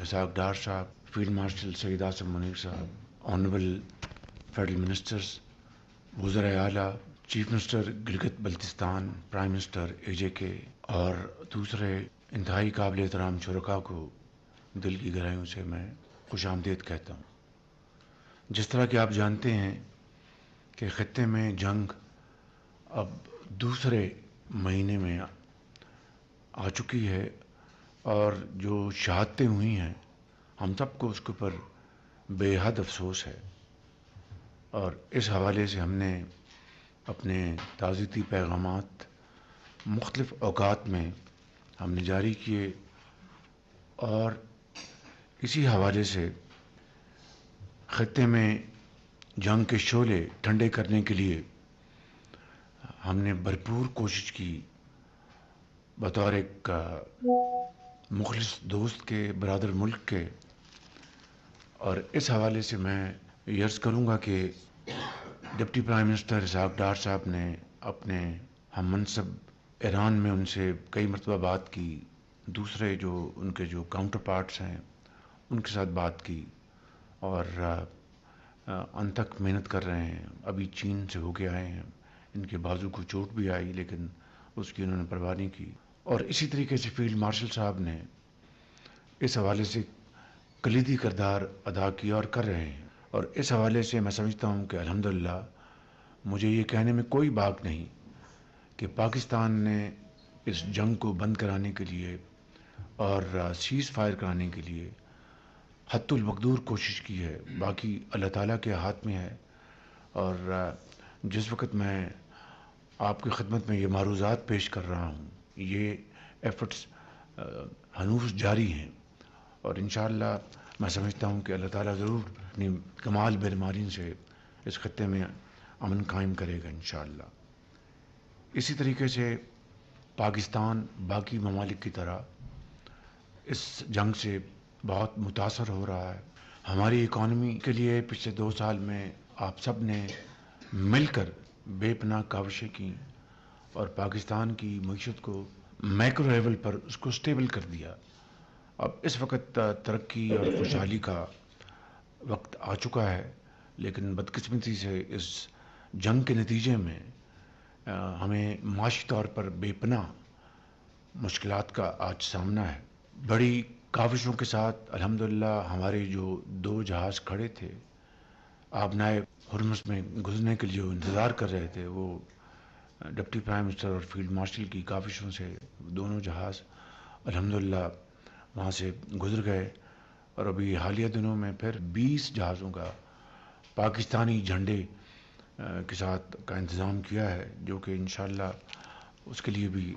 اسحاق ڈار صاحب, field marshal سید آصف منیر صاحب, honourable federal ministers, وزرائے اعلیٰ, chief minister Gilgit Baltistan, prime minister AJK اور دوسرے انتہائی قابل احترام شرکاء کو دل کی گہرائیوں سے میں خوش آمدید کہتا ہوں. جس طرح کہ آپ جانتے ہیں کہ خطے میں جنگ اب دوسرے مہینے میں آ چکی ہے اور جو شہادتیں ہوئی ہیں ہم سب کو اس کے اوپر بے حد افسوس ہے, اور اس حوالے سے ہم نے اپنے تعزیتی پیغامات مختلف اوقات میں ہم نے جاری کیے, اور اسی حوالے سے خطے میں جنگ کے شعلے ٹھنڈے کرنے کے لیے ہم نے بھرپور کوشش کی بطور ایک مخلص دوست کے, برادر ملک کے. اور اس حوالے سے میں یہ عرض کروں گا کہ deputy prime minister Ishaq Dar صاحب نے اپنے ہم منصب ایران میں ان سے کئی مرتبہ بات کی, دوسرے جو ان کے جو کاؤنٹر پارٹس ہیں ان کے ساتھ بات کی, اور ان تک محنت کر رہے ہیں. ابھی چین سے ہو کے آئے ہیں, ان کے بازو کو چوٹ بھی آئی لیکن اس کی انہوں نے پرواہ نہیں کی. اور اسی طریقے سے فیلڈ مارشل صاحب نے اس حوالے سے کلیدی کردار ادا کیا اور کر رہے ہیں. اور اس حوالے سے میں سمجھتا ہوں کہ الحمدللہ مجھے یہ کہنے میں کوئی باک نہیں کہ پاکستان نے اس جنگ کو بند کرانے کے لیے اور سیز فائر کرانے کے لیے حد المقدور کوشش کی ہے. باقی اللہ تعالیٰ کے ہاتھ میں ہے, اور جس وقت میں آپ کی خدمت میں یہ معروضات پیش کر رہا ہوں یہ ایفرٹس ہنوز جاری ہیں, اور انشاءاللہ میں سمجھتا ہوں کہ اللہ تعالیٰ ضرور اپنی کمال برماری سے اس خطے میں امن قائم کرے گا انشاءاللہ. اسی طریقے سے پاکستان باقی ممالک کی طرح اس جنگ سے بہت متاثر ہو رہا ہے. ہماری اکانومی کے لیے پچھلے 2 سال میں آپ سب نے مل کر بے پناہ کاوشیں کی اور پاکستان کی معیشت کو میکرو لیول پر اس کو سٹیبل کر دیا. اب اس وقت ترقی اور خوشحالی کا وقت آ چکا ہے, لیکن بدقسمتی سے اس جنگ کے نتیجے میں ہمیں معاشی طور پر بے پناہ مشکلات کا آج سامنا ہے. بڑی کاوشوں کے ساتھ الحمدللہ ہمارے جو 2 جہاز کھڑے تھے آبنائے ہرمز میں گزرنے کے لیے جو انتظار کر رہے تھے, وہ ڈپٹی پرائم منسٹر اور فیلڈ مارشل کی کاوشوں سے دونوں جہاز الحمدللہ وہاں سے گزر گئے. اور ابھی حالیہ دنوں میں پھر 20 جہازوں کا پاکستانی جھنڈے کے ساتھ کا انتظام کیا ہے, جو کہ انشاءاللہ اس کے لیے بھی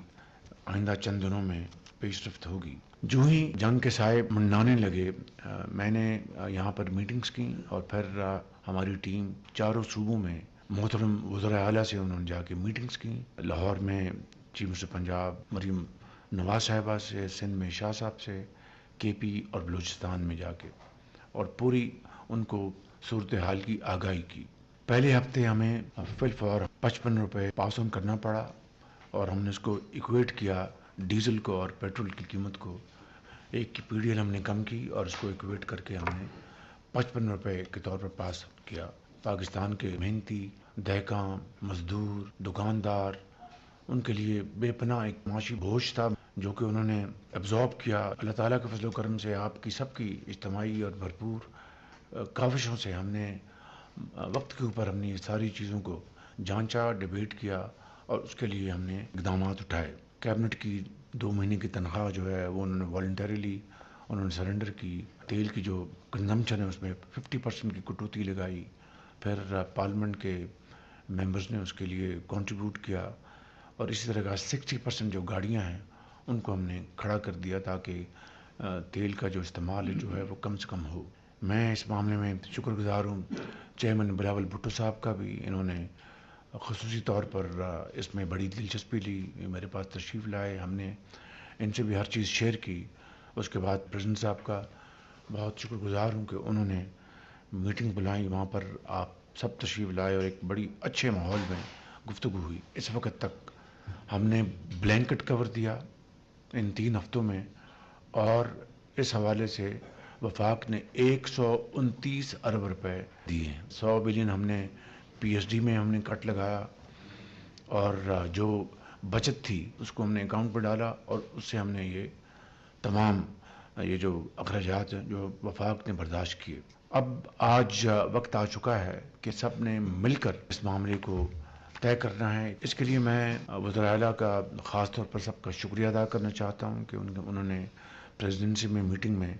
آئندہ چند دنوں میں پیش رفت ہوگی. جو ہی جنگ کے سائے منڈانے لگے میں نے یہاں پر میٹنگز کی, اور پھر ہماری ٹیم چاروں صوبوں میں محترم وزرائے اعلیٰ سے انہوں نے جا کے میٹنگز کی. لاہور میں چیف منسٹر پنجاب مریم نواز صاحبہ سے, سندھ میں شاہ صاحب سے, KP اور بلوچستان میں جا کے, اور پوری ان کو صورتحال کی آگاہی کی. پہلے ہفتے ہمیں فی الفور 55 روپے پاس آن کرنا پڑا, اور ہم نے اس کو ایکویٹ کیا ڈیزل کو اور پیٹرول کی قیمت کو. ایک کی PDL ہم نے کم کی اور اس کو ایکویٹ کر کے ہم نے 55 روپے کے طور پر پاس کیا. پاکستان کے محنتی دہقاں, مزدور, دکاندار, ان کے لیے بے پناہ ایک معاشی بوجھ تھا جو کہ انہوں نے ایبزارب کیا. اللہ تعالیٰ کے فضل و کرم سے آپ کی سب کی اجتماعی اور بھرپور کاوشوں سے ہم نے وقت کے اوپر ہم نے یہ ساری چیزوں کو جانچا, ڈیبیٹ کیا, اور اس کے لیے ہم نے اقدامات اٹھائے. کیبنٹ کی 2 مہینے کی تنخواہ جو ہے وہ انہوں نے والنٹریلی انہوں نے سرنڈر کی. تیل کی جو کنزمپشن ہے اس میں 50% کی کٹوتی لگائی. پھر پارلیمنٹ کے ممبرز نے اس کے لیے کنٹریبیوٹ کیا, اور اسی طرح کا 60% جو گاڑیاں ہیں ان کو ہم نے کھڑا کر دیا تاکہ تیل کا جو استعمال ہے جو ہے وہ کم سے کم ہو. میں اس معاملے میں شکر گزار ہوں چیئرمین بلاول بھٹو صاحب کا بھی, انہوں نے خصوصی طور پر اس میں بڑی دلچسپی لی, میرے پاس تشریف لائے, ہم نے ان سے بھی ہر چیز شیئر کی. اس کے بعد پریزیڈنٹ صاحب کا بہت شکر گزار ہوں کہ انہوں نے میٹنگ بلائیں, وہاں پر آپ سب تشریف لائے اور ایک بڑی اچھے ماحول میں گفتگو ہوئی. اس وقت تک ہم نے بلینکٹ کور دیا ان 3 ہفتوں میں, اور اس حوالے سے وفاق نے 129 ارب روپے دیے ہیں. 100 بلین ہم نے پی ایس ڈی میں ہم نے کٹ لگایا، اور جو بچت تھی اس کو ہم نے اکاؤنٹ پہ ڈالا، اور اس سے ہم نے یہ تمام یہ جو اخراجات ہیں جو وفاق نے برداشت کیے. اب آج وقت آ چکا ہے کہ سب نے مل کر اس معاملے کو طے کرنا ہے. اس کے لیے میں وزراء اعلیٰ کا خاص طور پر سب کا شکریہ ادا کرنا چاہتا ہوں کہ انہوں نے پریزیڈنسی میں میٹنگ میں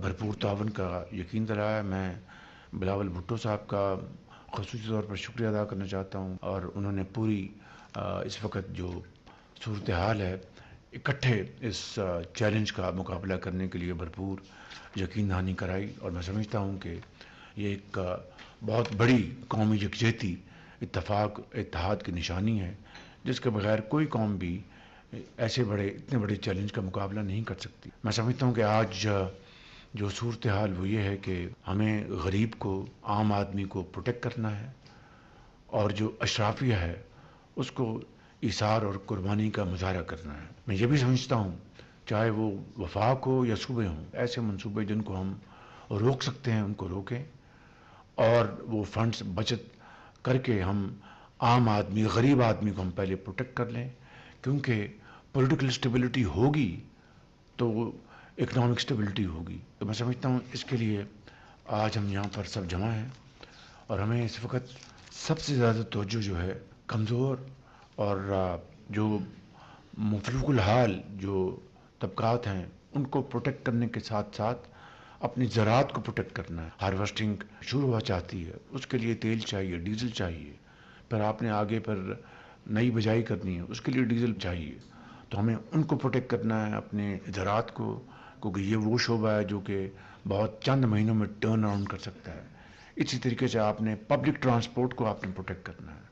بھرپور تعاون کا یقین دلایا. میں بلاول بھٹو صاحب کا خصوصی طور پر شکریہ ادا کرنا چاہتا ہوں، اور انہوں نے پوری اس وقت جو صورتحال ہے اکٹھے اس چیلنج کا مقابلہ کرنے کے لیے بھرپور یقین دہانی کرائی. اور میں سمجھتا ہوں کہ یہ ایک بہت بڑی قومی یکجہتی، اتفاق، اتحاد کی نشانی ہے، جس کے بغیر کوئی قوم بھی اتنے بڑے چیلنج کا مقابلہ نہیں کر سکتی. میں سمجھتا ہوں کہ آج جو صورتحال وہ یہ ہے کہ ہمیں غریب کو، عام آدمی کو پروٹیکٹ کرنا ہے، اور جو اشرافیہ ہے اس کو ایثار اور قربانی کا مظاہرہ کرنا ہے. میں یہ بھی سمجھتا ہوں چاہے وہ وفاق ہو یا صوبے ہوں، ایسے منصوبے جن کو ہم روک سکتے ہیں ان کو روکیں، اور وہ فنڈز بچت کر کے ہم عام آدمی، غریب آدمی کو ہم پہلے پروٹیکٹ کر لیں. کیونکہ پولیٹیکل اسٹیبلٹی ہوگی تو اکنامک اسٹیبلٹی ہوگی. تو میں سمجھتا ہوں اس کے لیے آج ہم یہاں پر سب جمع ہیں، اور ہمیں اس وقت سب سے زیادہ توجہ جو ہے کمزور اور جو مفلوج الحال جو طبقات ہیں ان کو پروٹیکٹ کرنے کے ساتھ ساتھ اپنی زراعت کو پروٹیکٹ کرنا ہے. ہارویسٹنگ شروع ہوا چاہتی ہے، اس کے لیے تیل چاہیے، ڈیزل چاہیے، پھر آپ نے آگے پر نئی بجائی کرنی ہے، اس کے لیے ڈیزل چاہیے. تو ہمیں ان کو پروٹیکٹ کرنا ہے، اپنے زراعت کو، کیونکہ یہ وہ شعبہ ہے جو کہ بہت چند مہینوں میں ٹرن اراؤنڈ کر سکتا ہے. اسی طریقے سے آپ نے پبلک ٹرانسپورٹ کو آپ نے پروٹیکٹ کرنا ہے،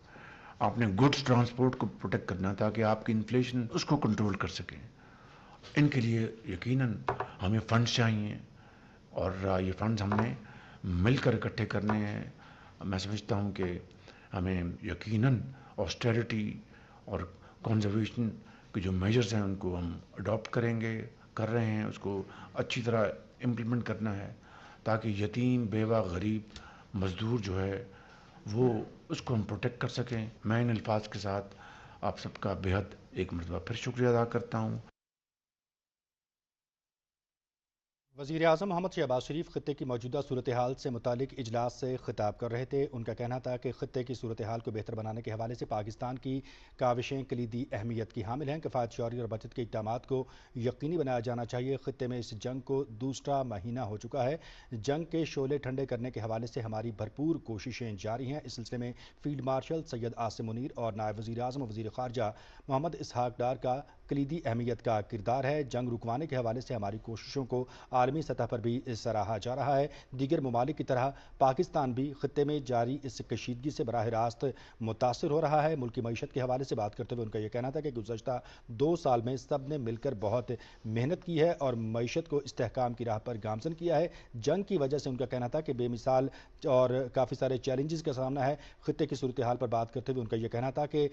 آپ نے گڈس ٹرانسپورٹ کو پروٹیکٹ کرنا ہے تاکہ آپ کی انفلیشن اس کو کنٹرول کر سکیں. ان کے لیے یقیناً ہمیں فنڈز چاہیے، اور یہ فنڈز ہم نے مل کر اکٹھے کرنے ہیں. میں سمجھتا ہوں کہ ہمیں یقیناً آسٹیرٹی اور کنزرویشن کے جو میجرز ہیں ان کو ہم اڈاپٹ کریں گے، کر رہے ہیں، اس کو اچھی طرح امپلیمنٹ کرنا ہے تاکہ یتیم، بیوہ، غریب، مزدور جو ہے وہ اس کو ہم پروٹیکٹ کر سکیں. میں ان الفاظ کے ساتھ آپ سب کا بےحد ایک مرتبہ پھر شکریہ ادا کرتا ہوں. وزیر اعظم محمد شہباز شریف خطے کی موجودہ صورتحال سے متعلق اجلاس سے خطاب کر رہے تھے. ان کا کہنا تھا کہ خطے کی صورتحال کو بہتر بنانے کے حوالے سے پاکستان کی کاوشیں کلیدی اہمیت کی حامل ہیں. کفایت شعوری اور بچت کے اقدامات کو یقینی بنایا جانا چاہیے. خطے میں اس جنگ کو دوسرا مہینہ ہو چکا ہے. جنگ کے شعلے ٹھنڈے کرنے کے حوالے سے ہماری بھرپور کوششیں جاری ہیں. اس سلسلے میں فیلڈ مارشل سید عاصم منیر اور نائب وزیر اعظم و وزیر خارجہ محمد اسحاق ڈار کا کلیدی اہمیت کا کردار ہے. جنگ رکوانے کے حوالے سے ہماری کوششوں کو عالمی سطح پر بھی سراہا جا رہا ہے. دیگر ممالک کی طرح پاکستان بھی خطے میں جاری اس کشیدگی سے براہ راست متاثر ہو رہا ہے. ملکی معیشت کے حوالے سے بات کرتے ہوئے ان کا یہ کہنا تھا کہ گزشتہ 2 سال میں سب نے مل کر بہت محنت کی ہے اور معیشت کو استحکام کی راہ پر گامزن کیا ہے. جنگ کی وجہ سے ان کا کہنا تھا کہ بے مثال اور کافی سارے چیلنجز کا سامنا ہے. خطے کی صورتحال پر بات کرتے ہوئے ان کا یہ کہنا تھا کہ